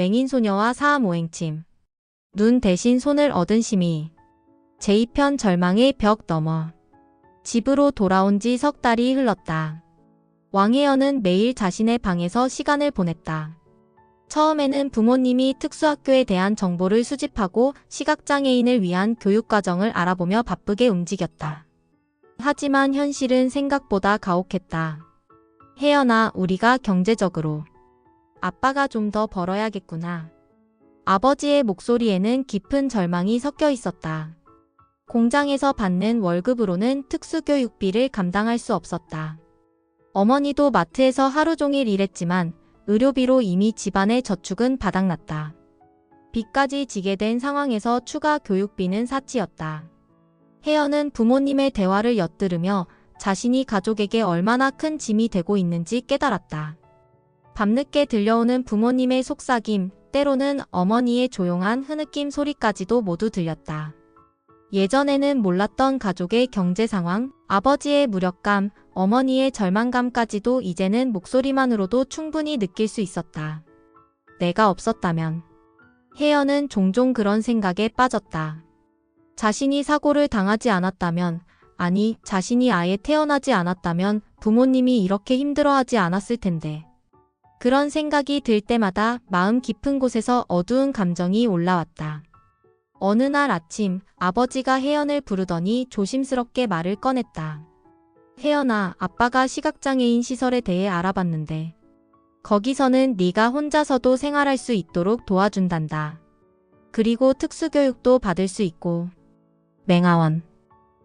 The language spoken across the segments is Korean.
맹인소녀와 사암오행침. 눈 대신 손을 얻은 심이. 제2편 절망의 벽 너머. 집으로 돌아온 지 석 달이 흘렀다. 왕혜연은 매일 자신의 방에서 시간을 보냈다. 처음에는 부모님이 특수학교에 대한 정보를 수집하고 시각장애인을 위한 교육과정을 알아보며 바쁘게 움직였다. 하지만 현실은 생각보다 가혹했다. 혜연아, 우리가 경제적으로 아빠가 좀 더 벌어야겠구나. 아버지의 목소리에는 깊은 절망이 섞여 있었다. 공장에서 받는 월급으로는 특수교육비를 감당할 수 없었다. 어머니도 마트에서 하루 종일 일했지만 의료비로 이미 집안의 저축은 바닥났다. 빚까지 지게 된 상황에서 추가 교육비는 사치였다. 혜연은 부모님의 대화를 엿들으며 자신이 가족에게 얼마나 큰 짐이 되고 있는지 깨달았다. 밤늦게 들려오는 부모님의 속삭임, 때로는 어머니의 조용한 흐느낌 소리까지도 모두 들렸다. 예전에는 몰랐던 가족의 경제 상황, 아버지의 무력감, 어머니의 절망감까지도 이제는 목소리만으로도 충분히 느낄 수 있었다. 내가 없었다면. 혜연은 종종 그런 생각에 빠졌다. 자신이 사고를 당하지 않았다면, 아니, 자신이 아예 태어나지 않았다면 부모님이 이렇게 힘들어하지 않았을 텐데. 그런 생각이 들 때마다 마음 깊은 곳에서 어두운 감정이 올라왔다. 어느 날 아침 아버지가 혜연을 부르더니 조심스럽게 말을 꺼냈다. 혜연아, 아빠가 시각장애인 시설에 대해 알아봤는데 거기서는 네가 혼자서도 생활할 수 있도록 도와준단다. 그리고 특수교육도 받을 수 있고. 맹아원.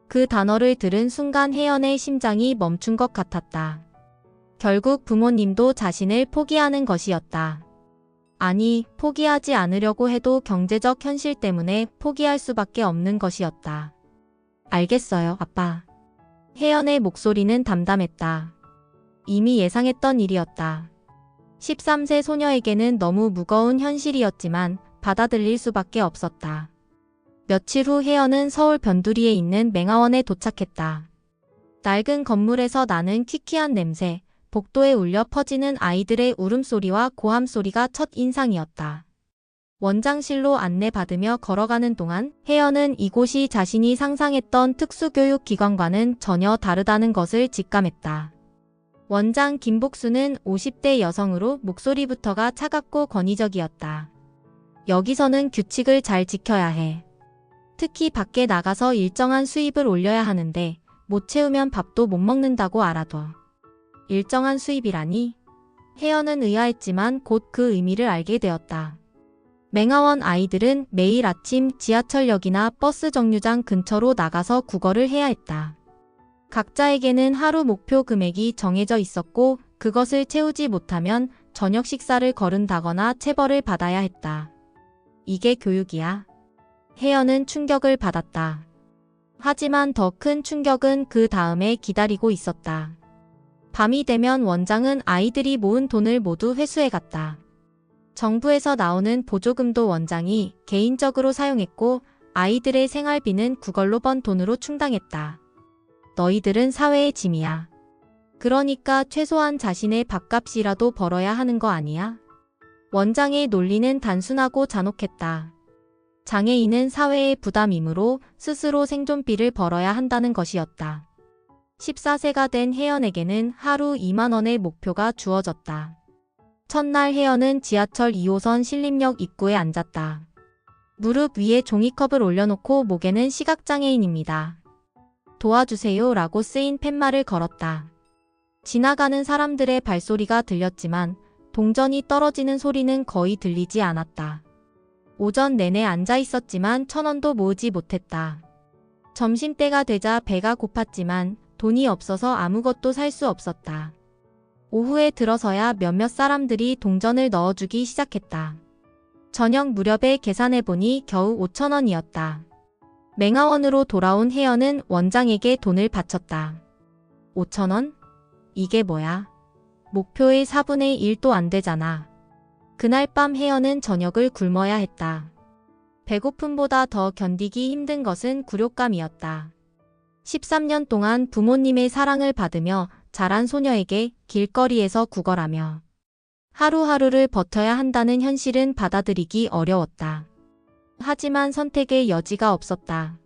그 단어를 들은 순간 혜연의 심장이 멈춘 것 같았다. 결국 부모님도 자신을 포기하는 것이었다. 아니, 포기하지 않으려고 해도 경제적 현실 때문에 포기할 수밖에 없는 것이었다. 알겠어요, 아빠. 혜연의 목소리는 담담했다. 이미 예상했던 일이었다. 13세 소녀에게는 너무 무거운 현실이었지만 받아들일 수밖에 없었다. 며칠 후 혜연은 서울 변두리에 있는 맹아원에 도착했다. 낡은 건물에서 나는 퀴퀴한 냄새, 복도에 울려 퍼지는 아이들의 울음소리와 고함소리가 첫 인상이었다. 원장실로 안내받으며 걸어가는 동안 혜연은 이곳이 자신이 상상했던 특수교육기관과는 전혀 다르다는 것을 직감했다. 원장 김복수는 50대 여성으로 목소리부터가 차갑고 권위적이었다. 여기서는 규칙을 잘 지켜야 해. 특히 밖에 나가서 일정한 수입을 올려야 하는데 못 채우면 밥도 못 먹는다고 알아둬. 일정한 수입이라니? 혜연은 의아했지만 곧 그 의미를 알게 되었다. 맹아원 아이들은 매일 아침 지하철역이나 버스 정류장 근처로 나가서 국어를 해야 했다. 각자에게는 하루 목표 금액이 정해져 있었고 그것을 채우지 못하면 저녁 식사를 거른다거나 체벌을 받아야 했다. 이게 교육이야? 혜연은 충격을 받았다. 하지만 더 큰 충격은 그 다음에 기다리고 있었다. 밤이 되면 원장은 아이들이 모은 돈을 모두 회수해갔다. 정부에서 나오는 보조금도 원장이 개인적으로 사용했고 아이들의 생활비는 그걸로 번 돈으로 충당했다. 너희들은 사회의 짐이야. 그러니까 최소한 자신의 밥값이라도 벌어야 하는 거 아니야? 원장의 논리는 단순하고 잔혹했다. 장애인은 사회의 부담이므로 스스로 생존비를 벌어야 한다는 것이었다. 14세가 된 혜연에게는 하루 2만 원의 목표가 주어졌다. 첫날 혜연은 지하철 2호선 신림역 입구에 앉았다. 무릎 위에 종이컵을 올려놓고 목에는 시각장애인입니다. 도와주세요 라고 쓰인 팻말을 걸었다. 지나가는 사람들의 발소리가 들렸지만 동전이 떨어지는 소리는 거의 들리지 않았다. 오전 내내 앉아 있었지만 1,000원도 모으지 못했다. 점심때가 되자 배가 고팠지만 돈이 없어서 아무것도 살 수 없었다. 오후에 들어서야 몇몇 사람들이 동전을 넣어주기 시작했다. 저녁 무렵에 계산해보니 겨우 5,000원이었다. 맹아원으로 돌아온 혜연은 원장에게 돈을 바쳤다. 5,000원? 이게 뭐야? 목표의 4분의 1도 안 되잖아. 그날 밤 혜연은 저녁을 굶어야 했다. 배고픔보다 더 견디기 힘든 것은 굴욕감이었다. 13년 동안 부모님의 사랑을 받으며 자란 소녀에게 길거리에서 구걸하며 하루하루를 버텨야 한다는 현실은 받아들이기 어려웠다. 하지만 선택의 여지가 없었다.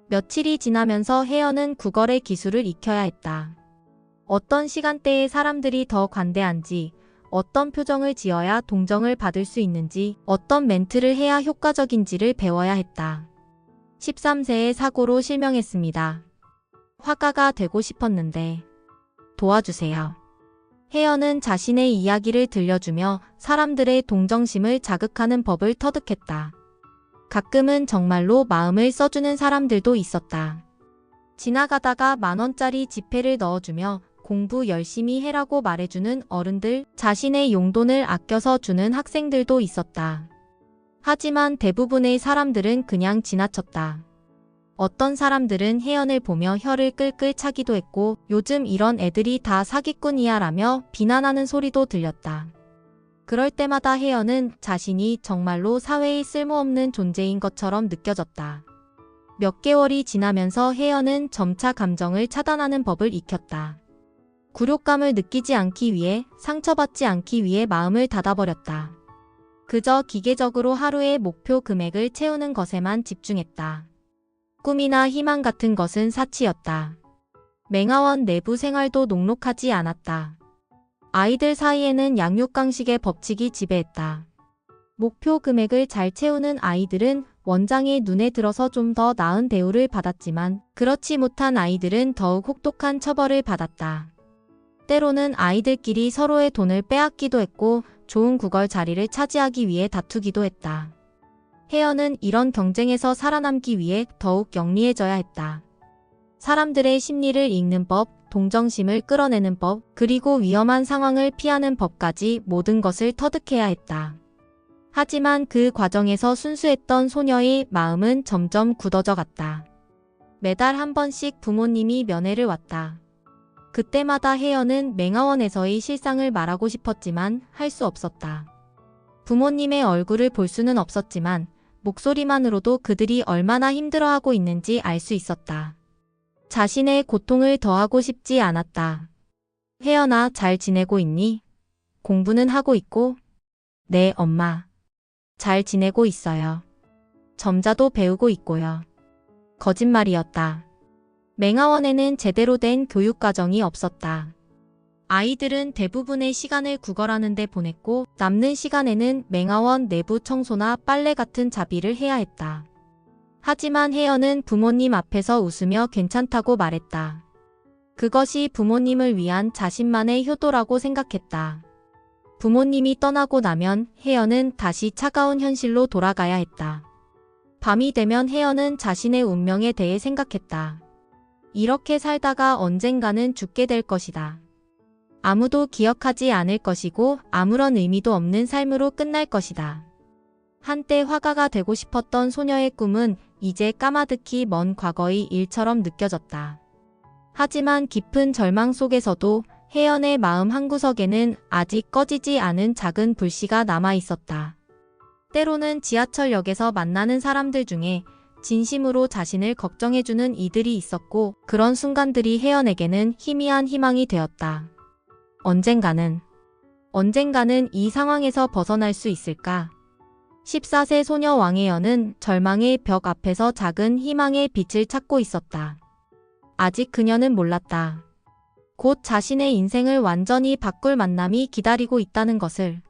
며칠이 지나면서 혜연은 구걸의 기술을 익혀야 했다. 어떤 시간대에 사람들이 더 관대한지, 어떤 표정을 지어야 동정을 받을 수 있는지, 어떤 멘트를 해야 효과적인지를 배워야 했다. 13세의 사고로 실명했습니다. 화가가 되고 싶었는데 도와주세요. 혜연은 자신의 이야기를 들려주며 사람들의 동정심을 자극하는 법을 터득했다. 가끔은 정말로 마음을 써주는 사람들도 있었다. 지나가다가 10,000원짜리 지폐를 넣어주며 공부 열심히 해라고 말해주는 어른들, 자신의 용돈을 아껴서 주는 학생들도 있었다. 하지만 대부분의 사람들은 그냥 지나쳤다. 어떤 사람들은 혜연을 보며 혀를 끌끌 차기도 했고 요즘 이런 애들이 다 사기꾼이야 라며 비난하는 소리도 들렸다. 그럴 때마다 혜연은 자신이 정말로 사회에 쓸모없는 존재인 것처럼 느껴졌다. 몇 개월이 지나면서 혜연은 점차 감정을 차단하는 법을 익혔다. 굴욕감을 느끼지 않기 위해, 상처받지 않기 위해 마음을 닫아버렸다. 그저 기계적으로 하루의 목표 금액을 채우는 것에만 집중했다. 꿈이나 희망 같은 것은 사치였다. 맹아원 내부 생활도 녹록하지 않았다. 아이들 사이에는 양육강식의 법칙이 지배했다. 목표 금액을 잘 채우는 아이들은 원장의 눈에 들어서 좀 더 나은 대우를 받았지만 그렇지 못한 아이들은 더욱 혹독한 처벌을 받았다. 때로는 아이들끼리 서로의 돈을 빼앗기도 했고 좋은 구걸 자리를 차지하기 위해 다투기도 했다. 혜연은 이런 경쟁에서 살아남기 위해 더욱 영리해져야 했다. 사람들의 심리를 읽는 법, 동정심을 끌어내는 법, 그리고 위험한 상황을 피하는 법까지 모든 것을 터득해야 했다. 하지만 그 과정에서 순수했던 소녀의 마음은 점점 굳어져 갔다. 매달 한 번씩 부모님이 면회를 왔다. 그때마다 혜연은 맹아원에서의 실상을 말하고 싶었지만 할 수 없었다. 부모님의 얼굴을 볼 수는 없었지만 목소리만으로도 그들이 얼마나 힘들어하고 있는지 알 수 있었다. 자신의 고통을 더하고 싶지 않았다. 혜연아, 잘 지내고 있니? 공부는 하고 있고? 네, 엄마. 잘 지내고 있어요. 점자도 배우고 있고요. 거짓말이었다. 맹아원에는 제대로 된 교육과정이 없었다. 아이들은 대부분의 시간을 구걸하는 데 보냈고 남는 시간에는 맹아원 내부 청소나 빨래 같은 자비를 해야 했다. 하지만 혜연은 부모님 앞에서 웃으며 괜찮다고 말했다. 그것이 부모님을 위한 자신만의 효도라고 생각했다. 부모님이 떠나고 나면 혜연은 다시 차가운 현실로 돌아가야 했다. 밤이 되면 혜연은 자신의 운명에 대해 생각했다. 이렇게 살다가 언젠가는 죽게 될 것이다. 아무도 기억하지 않을 것이고 아무런 의미도 없는 삶으로 끝날 것이다. 한때 화가가 되고 싶었던 소녀의 꿈은 이제 까마득히 먼 과거의 일처럼 느껴졌다. 하지만 깊은 절망 속에서도 혜연의 마음 한구석에는 아직 꺼지지 않은 작은 불씨가 남아 있었다. 때로는 지하철역에서 만나는 사람들 중에 진심으로 자신을 걱정해주는 이들이 있었고 그런 순간들이 혜연에게는 희미한 희망이 되었다. 언젠가는 이 상황에서 벗어날 수 있을까? 14세 소녀 왕혜연은 절망의 벽 앞에서 작은 희망의 빛을 찾고 있었다. 아직 그녀는 몰랐다. 곧 자신의 인생을 완전히 바꿀 만남이 기다리고 있다는 것을.